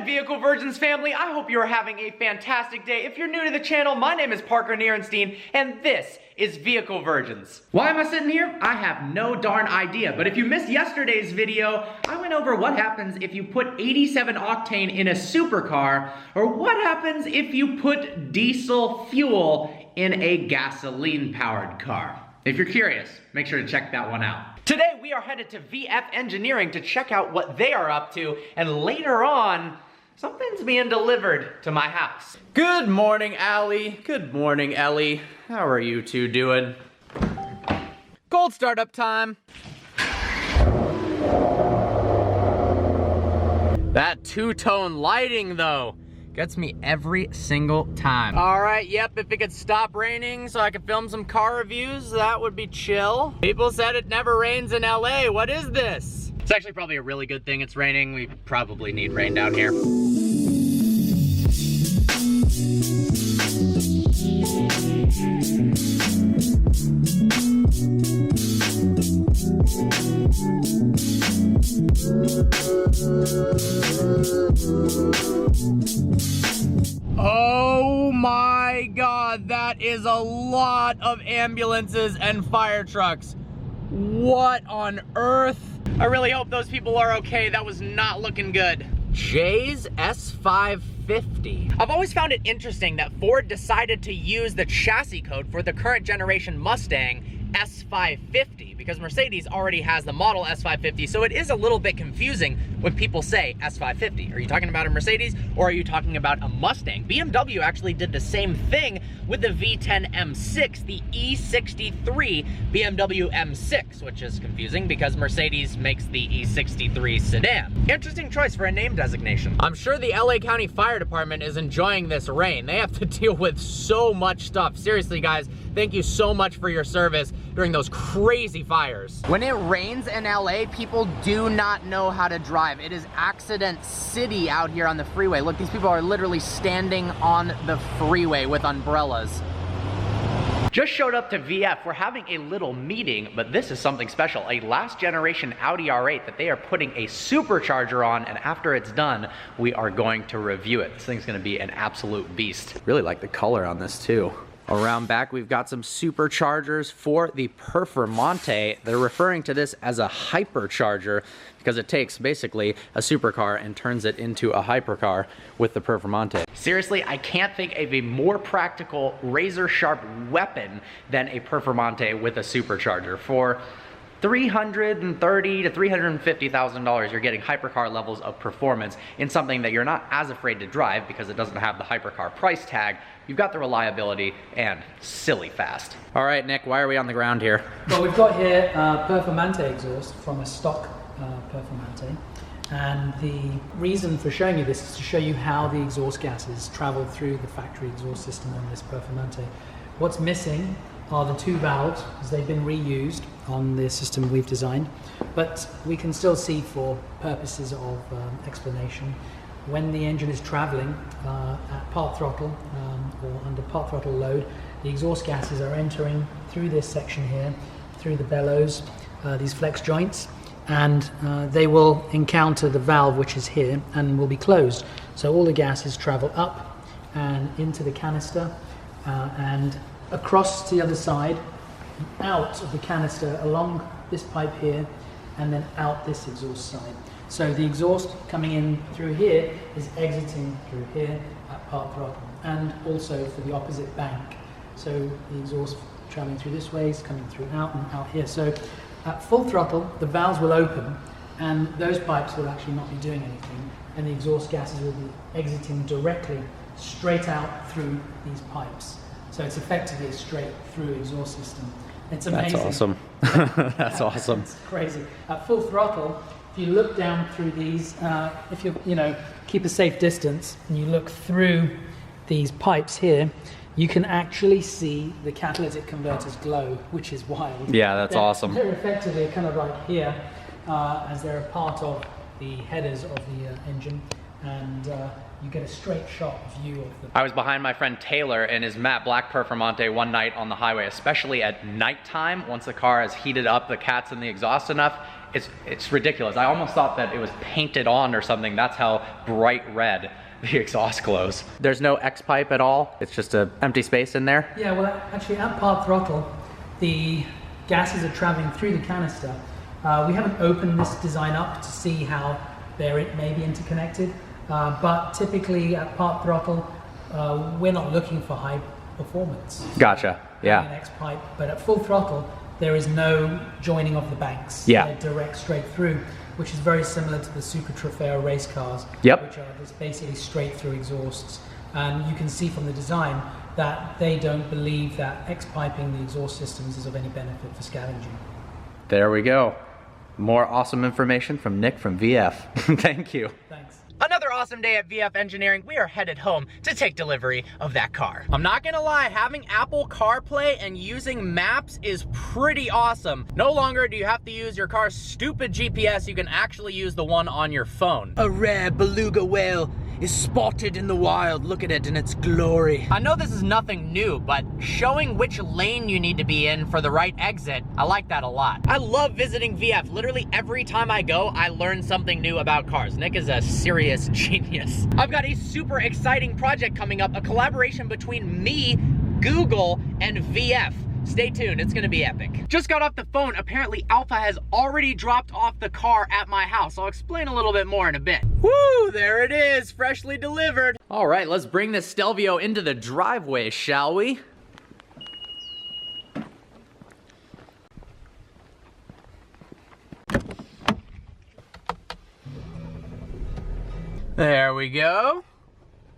morning, Vehicle Virgins family. I hope you're having a fantastic day. If you're new to the channel, my name is Parker Nirenstein, and this is Vehicle Virgins. Why am I sitting here? I have no darn idea, but if you missed yesterday's video, I went over what happens if you put 87 octane in a supercar, or what happens if you put diesel fuel in a gasoline-powered car. If you're curious, make sure to check that one out. Today we are headed to VF Engineering to check out what they are up to, and later on, something's being delivered to my house. Good morning, Allie. Good morning, Ellie. How are you two doing? Cold startup time. That two-tone lighting, though, gets me every single time. All right, yep, if it could stop raining so I could film some car reviews, that would be chill. People said it never rains in LA. What is this? It's actually probably a really good thing it's raining. We probably need rain down here. Oh my God, that is a lot of ambulances and fire trucks. What on earth? I really hope those people are okay. That was not looking good. Jay's S550. I've always found it interesting that Ford decided to use the chassis code for the current generation Mustang S550 because Mercedes already has the model S550, so it is a little bit confusing when people say S550. Are you talking about a Mercedes or are you talking about a Mustang? BMW actually did the same thing with the V10 M6, the E63 BMW M6, which is confusing because Mercedes makes the E63 sedan. Interesting choice for a name designation. I'm sure the LA County Fire Department is enjoying this rain. They have to deal with so much stuff. Seriously, guys, thank you so much for your service during those crazy fires. When it rains in LA, people do not know how to drive. It is accident city out here on the freeway. Look, these people are literally standing on the freeway with umbrellas. Just showed up to VF. We're having a little meeting, but this is something special. A last generation Audi R8 that they are putting a supercharger on, and after it's done, we are going to review it. This thing's gonna be an absolute beast. Really like the color on this too. Around back, we've got some superchargers for the Performante. They're referring to this as a hypercharger because it takes basically a supercar and turns it into a hypercar with the Performante. Seriously, I can't think of a more practical, razor-sharp weapon than a Performante with a supercharger. For $330,000 to $350,000, you're getting hypercar levels of performance in something that you're not as afraid to drive because it doesn't have the hypercar price tag. You've got the reliability and silly fast. All right, Nick, why are we on the ground here? Well, we've got here Performante exhaust from a stock Performante. And the reason for showing you this is to show you how the exhaust gases travel through the factory exhaust system on this Performante. What's missing are the two valves, as they've been reused on the system we've designed, but we can still see for purposes of explanation, when the engine is traveling at part throttle or under part throttle load, the exhaust gases are entering through this section here, through the bellows, these flex joints, and they will encounter the valve which is here and will be closed. So all the gases travel up and into the canister and across to the other side, out of the canister along this pipe here, and then out this exhaust side. So the exhaust coming in through here is exiting through here at part throttle, and also for the opposite bank. So the exhaust traveling through this way is coming through out and out here. So at full throttle, the valves will open, and those pipes will actually not be doing anything, and the exhaust gases will be exiting directly straight out through these pipes. So it's effectively a straight through exhaust system. It's amazing. That's awesome. That's awesome. It's crazy. At full throttle, if you look down through these, if you keep a safe distance and you look through these pipes here, you can actually see the catalytic converters glow, which is wild. Yeah, that's awesome. They're effectively kind of like here, as they're a part of the headers of the engine, and you get a straight shot view of them. I was behind my friend Taylor in his matte black Performante one night on the highway, especially at nighttime, once the car has heated up the cats in the exhaust enough. it's ridiculous. I almost thought that it was painted on or something. That's how bright red the exhaust glows. There's no X-pipe at all. It's just an empty space in there. Yeah, well, actually at part throttle, the gases are traveling through the canister. We haven't opened this design up to see how they may be interconnected, but typically at part throttle, we're not looking for high performance. Gotcha, yeah. An X-pipe, but at full throttle, there is no joining of the banks. Yeah. They're direct straight through, which is very similar to the Super Trofeo race cars, yep, which are just basically straight through exhausts. And you can see from the design that they don't believe that X-piping the exhaust systems is of any benefit for scavenging. There we go. More awesome information from Nick from VF. Thank you. Thanks. Another awesome day at VF Engineering. We are headed home to take delivery of that car. I'm not gonna lie, having Apple CarPlay and using maps is pretty awesome. No longer do you have to use your car's stupid GPS, you can actually use the one on your phone. A rare beluga whale is spotted in the wild. Look at it in its glory. I know this is nothing new, but showing which lane you need to be in for the right exit, I like that a lot. I love visiting VF. Literally every time I go, I learn something new about cars. Nick is a serious genius. I've got a super exciting project coming up, a collaboration between me, Google, and VF. Stay tuned, it's gonna be epic. Just got off the phone. Apparently Alfa has already dropped off the car at my house. I'll explain a little bit more in a bit. Woo, there it is, freshly delivered. All right, let's bring this Stelvio into the driveway, shall we? There we go.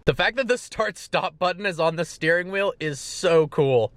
The fact that the start-stop button is on the steering wheel is so cool.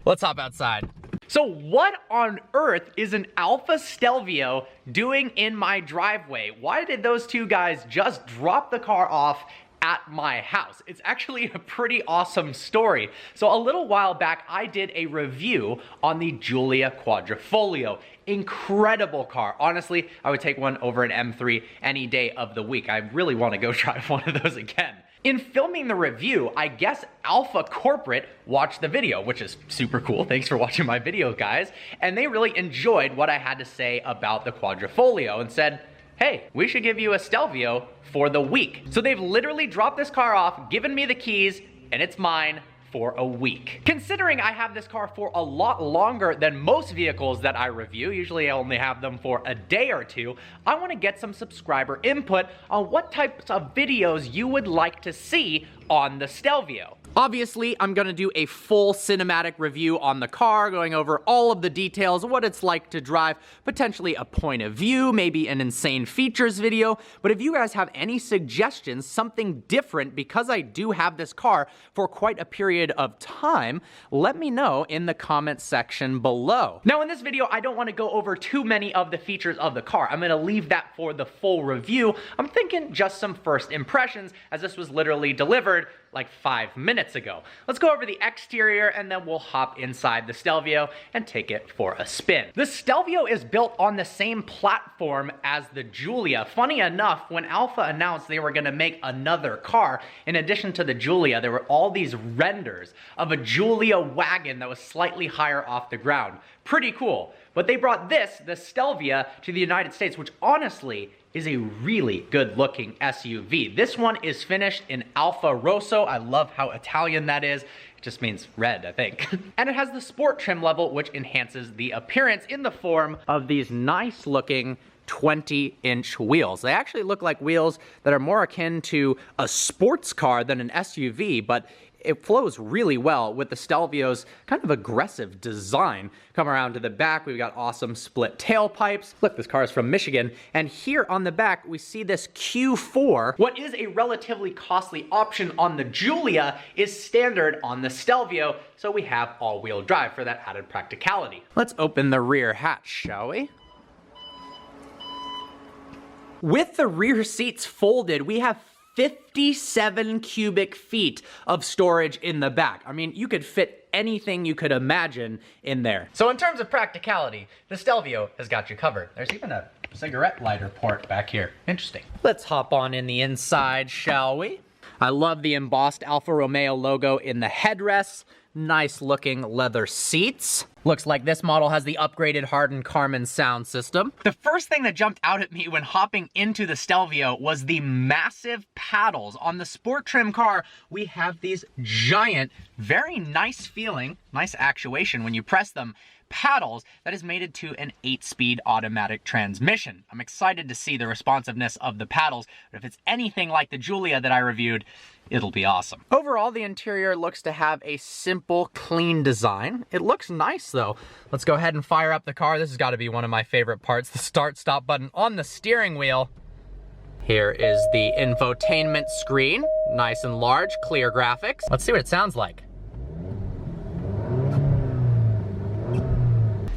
Let's hop outside. So what on earth is an Alfa Stelvio doing in my driveway? Why did those two guys just drop the car off at my house? It's actually a pretty awesome story. So a little while back, I did a review on the Giulia Quadrifoglio. Incredible car. Honestly, I would take one over an M3 any day of the week. I really want to go drive one of those again. In filming the review, I guess Alfa Corporate watched the video, which is super cool. Thanks for watching my video, guys. And they really enjoyed what I had to say about the Quadrifoglio and said, hey, we should give you a Stelvio for the week. So they've literally dropped this car off, given me the keys, and it's mine for a week. Considering I have this car for a lot longer than most vehicles that I review, usually I only have them for a day or two, I want to get some subscriber input on what types of videos you would like to see on the Stelvio. Obviously, I'm gonna do a full cinematic review on the car, going over all of the details, what it's like to drive, potentially a point of view, maybe an insane features video. But if you guys have any suggestions, something different, because I do have this car for quite a period of time, let me know in the comment section below. Now in this video, I don't wanna go over too many of the features of the car. I'm gonna leave that for the full review. I'm thinking just some first impressions, as this was literally delivered like 5 minutes ago. Let's go over the exterior and then we'll hop inside the Stelvio and take it for a spin. The Stelvio is built on the same platform as the Giulia. Funny enough, when Alfa announced they were gonna make another car, in addition to the Giulia, there were all these renders of a Giulia wagon that was slightly higher off the ground. Pretty cool. But they brought this, the Stelvia, to the United States, which honestly is a really good looking SUV. This one is finished in Alfa Rosso. I love how Italian that is. It just means red, I think. And it has the sport trim level, which enhances the appearance in the form of these nice looking 20-inch wheels. They actually look like wheels that are more akin to a sports car than an SUV, but it flows really well with the Stelvio's kind of aggressive design. Come around to the back, we've got awesome split tailpipes. Look, this car is from Michigan. And here on the back, we see this Q4. What is a relatively costly option on the Giulia is standard on the Stelvio, so we have all-wheel drive for that added practicality. Let's open the rear hatch, shall we? With the rear seats folded, we have 57 cubic feet of storage in the back. I mean, you could fit anything you could imagine in there. So in terms of practicality, the Stelvio has got you covered. There's even a cigarette lighter port back here. Interesting. Let's hop on in the inside, shall we? I love the embossed Alfa Romeo logo in the headrests. Nice looking leather seats. Looks like this model has the upgraded hardened Karman sound system. The first thing that jumped out at me when hopping into the Stelvio was the massive paddles. On the sport trim car, we have these giant, very nice feeling, nice actuation when you press them, paddles that is mated to an 8-speed automatic transmission. I'm excited to see the responsiveness of the paddles, but if it's anything like the Giulia that I reviewed, it'll be awesome. Overall, the interior looks to have a simple, clean design. It looks nice though. Let's go ahead and fire up the car. This has got to be one of my favorite parts, the start-stop button on the steering wheel. Here is the infotainment screen. Nice and large, clear graphics. Let's see what it sounds like.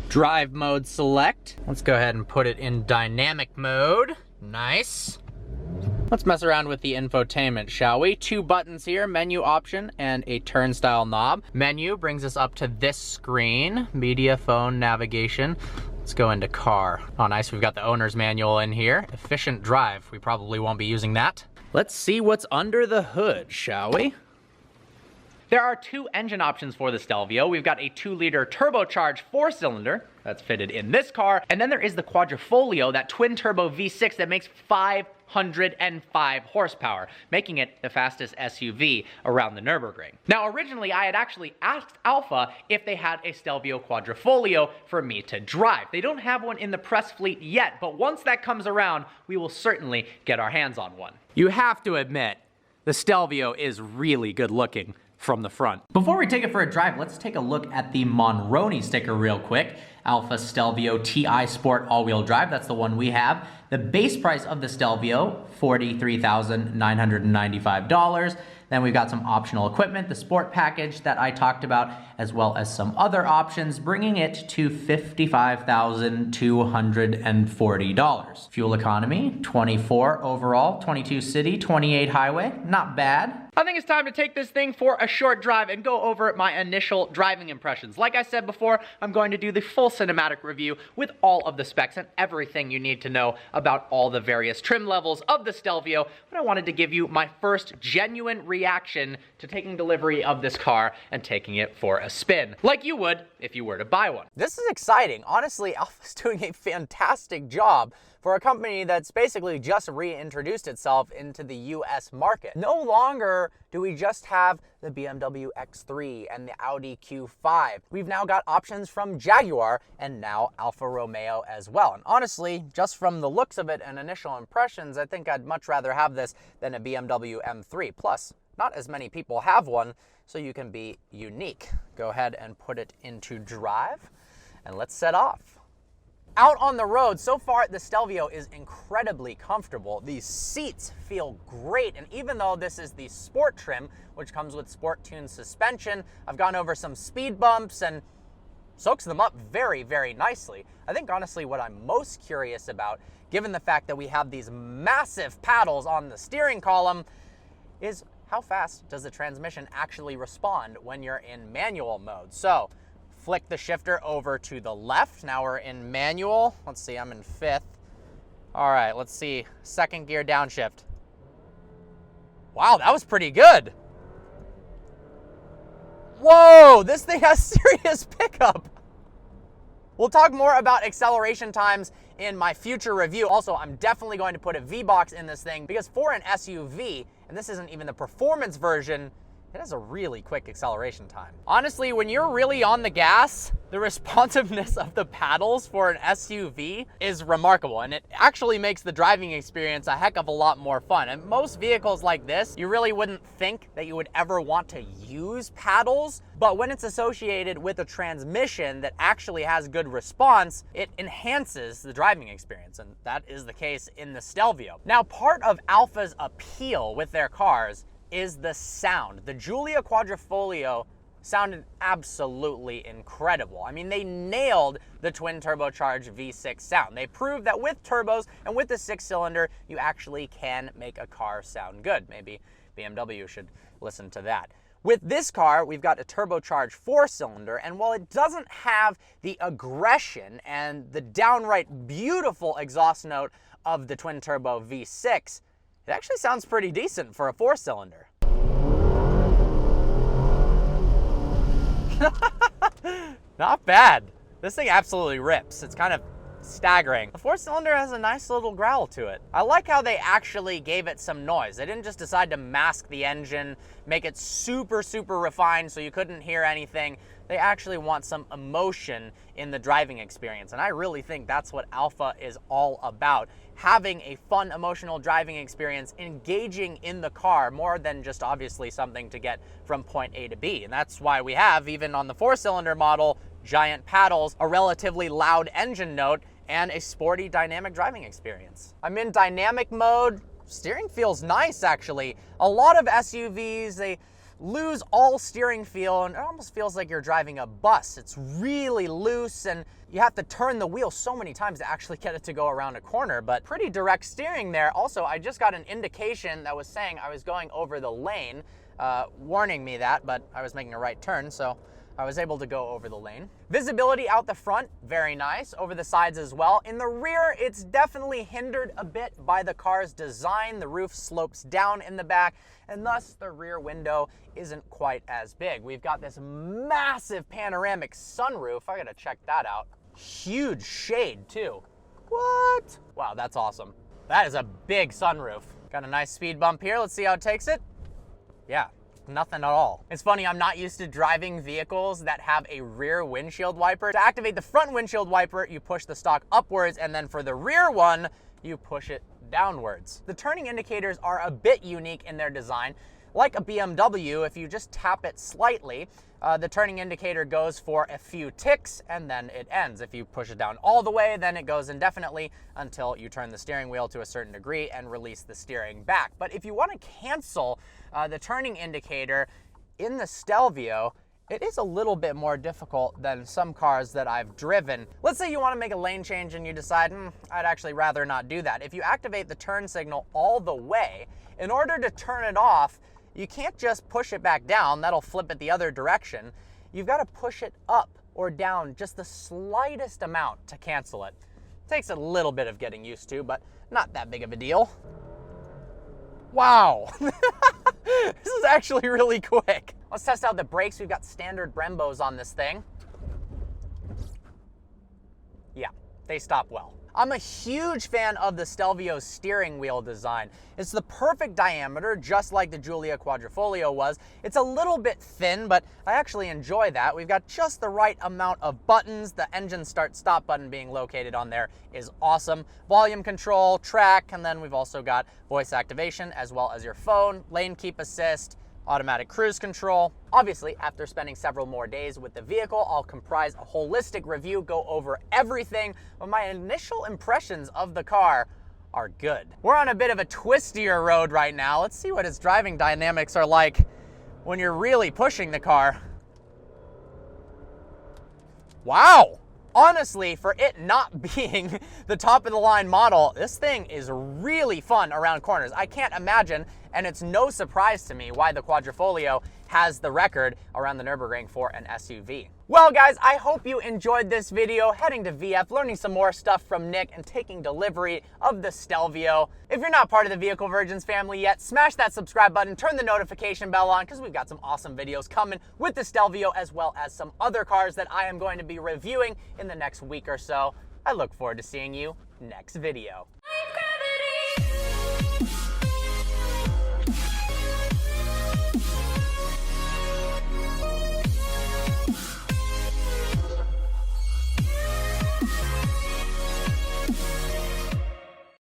Drive mode select. Let's go ahead and put it in dynamic mode. Nice. Let's mess around with the infotainment, shall we? 2 buttons here, menu option and a turnstile knob. Menu brings us up to this screen, media, phone, navigation. Let's go into car. Oh, nice, we've got the owner's manual in here. Efficient drive, we probably won't be using that. Let's see what's under the hood, shall we? There are 2 engine options for the Stelvio. We've got a 2-liter turbocharged 4-cylinder that's fitted in this car, and then there is the Quadrifoglio, that twin-turbo V6 that makes 505 horsepower, making it the fastest SUV around the Nürburgring. Now, originally, I had actually asked Alfa if they had a Stelvio Quadrifoglio for me to drive. They don't have one in the press fleet yet, but once that comes around, we will certainly get our hands on one. You have to admit, the Stelvio is really good looking from the front. Before we take it for a drive, let's take a look at the Monroney sticker real quick. Alfa Stelvio TI Sport all-wheel drive, that's the one we have. The base price of the Stelvio, $43,995. Then we've got some optional equipment, the sport package that I talked about, as well as some other options, bringing it to $55,240. Fuel economy, 24 overall, 22 city, 28 highway, not bad. I think it's time to take this thing for a short drive and go over my initial driving impressions. Like I said before, I'm going to do the full cinematic review with all of the specs and everything you need to know about all the various trim levels of the Stelvio, but I wanted to give you my first genuine reaction to taking delivery of this car and taking it for a spin, like you would if you were to buy one. This is exciting. Honestly, Alfa's doing a fantastic job for a company that's basically just reintroduced itself into the US market. No longer do we just have the BMW X3 and the Audi Q5. We've now got options from Jaguar and now Alfa Romeo as well. And honestly, just from the looks of it and initial impressions, I think I'd much rather have this than a BMW M3. Plus, not as many people have one, so you can be unique. Go ahead and put it into drive, and let's set off. Out on the road, so far the Stelvio is incredibly comfortable. These seats feel great, and even though this is the sport trim, which comes with sport tuned suspension, I've gone over some speed bumps and soaks them up very, very nicely. I think honestly what I'm most curious about, given the fact that we have these massive paddles on the steering column, is how fast does the transmission actually respond when you're in manual mode? So, flick the shifter over to the left. Now we're in manual. Let's see, I'm in 5th. All right, let's see, 2nd gear downshift. Wow, that was pretty good. Whoa, this thing has serious pickup. We'll talk more about acceleration times in my future review. Also, I'm definitely going to put a V-Box in this thing because for an SUV, and this isn't even the performance version, it has a really quick acceleration time. Honestly, when you're really on the gas, the responsiveness of the paddles for an SUV is remarkable, and it actually makes the driving experience a heck of a lot more fun. And most vehicles like this, you really wouldn't think that you would ever want to use paddles, but when it's associated with a transmission that actually has good response, it enhances the driving experience, and that is the case in the Stelvio. Now, part of Alfa's appeal with their cars is the sound. The Giulia Quadrifoglio sounded absolutely incredible. I mean, they nailed the twin turbocharged V6 sound. They proved that with turbos and with the 6-cylinder, you actually can make a car sound good. Maybe BMW should listen to that. With this car, we've got a turbocharged 4-cylinder, and while it doesn't have the aggression and the downright beautiful exhaust note of the twin turbo V6, it actually sounds pretty decent for a 4-cylinder. Not bad. This thing absolutely rips. It's kind of staggering. The 4-cylinder has a nice little growl to it. I like how they actually gave it some noise. They didn't just decide to mask the engine, make it super, super refined so you couldn't hear anything. They actually want some emotion in the driving experience. And I really think that's what Alfa is all about. Having a fun, emotional driving experience, engaging in the car more than just obviously something to get from point A to B. And that's why we have, even on the 4-cylinder model, giant paddles, a relatively loud engine note, and a sporty dynamic driving experience. I'm in dynamic mode. Steering feels nice, actually. A lot of SUVs, they lose all steering feel, and it almost feels like you're driving a bus. It's really loose, and you have to turn the wheel so many times to actually get it to go around a corner, but pretty direct steering there. Also, I just got an indication that was saying I was going over the lane, warning me that, but I was making a right turn, so I was able to go over the lane. Visibility out the front, very nice. Over the sides as well. In the rear, it's definitely hindered a bit by the car's design. The roof slopes down in the back, and thus the rear window isn't quite as big. We've got this massive panoramic sunroof. I gotta check that out. Huge shade too. What? Wow, that's awesome. That is a big sunroof. Got a nice speed bump here. Let's see how it takes it. Yeah. Nothing at all. It's funny, I'm not used to driving vehicles that have a rear windshield wiper. To activate the front windshield wiper, you push the stalk upwards, and then for the rear one, you push it downwards. The turning indicators are a bit unique in their design. Like a BMW, if you just tap it slightly, the turning indicator goes for a few ticks and then it ends. If you push it down all the way, then it goes indefinitely until you turn the steering wheel to a certain degree and release the steering back. But if you want to cancel the turning indicator in the Stelvio, it is a little bit more difficult than some cars that I've driven. Let's say you want to make a lane change and you decide, I'd actually rather not do that. If you activate the turn signal all the way, in order to turn it off, you can't just push it back down. That'll flip it the other direction. You've got to push it up or down just the slightest amount to cancel it. Takes a little bit of getting used to, but not that big of a deal. Wow. This is actually really quick. Let's test out the brakes. We've got standard Brembos on this thing. Yeah, they stop well. I'm a huge fan of the Stelvio's steering wheel design. It's the perfect diameter, just like the Giulia Quadrifoglio was. It's a little bit thin, but I actually enjoy that. We've got just the right amount of buttons. The engine start-stop button being located on there is awesome. Volume control, track, and then we've also got voice activation, as well as your phone, lane keep assist, automatic cruise control. Obviously, after spending several more days with the vehicle, I'll comprise a holistic review, go over everything, but my initial impressions of the car are good. We're on a bit of a twistier road right now. Let's see what its driving dynamics are like when you're really pushing the car. Wow! Honestly, for it not being the top of the line model, this thing is really fun around corners. I can't imagine, and it's no surprise to me, why the Quadrifoglio has the record around the Nürburgring for an SUV. Well guys, I hope you enjoyed this video, heading to VF, learning some more stuff from Nick, and taking delivery of the Stelvio. If you're not part of the Vehicle Virgins family yet, smash that subscribe button, turn the notification bell on, because we've got some awesome videos coming with the Stelvio, as well as some other cars that I am going to be reviewing in the next week or so. I look forward to seeing you next video.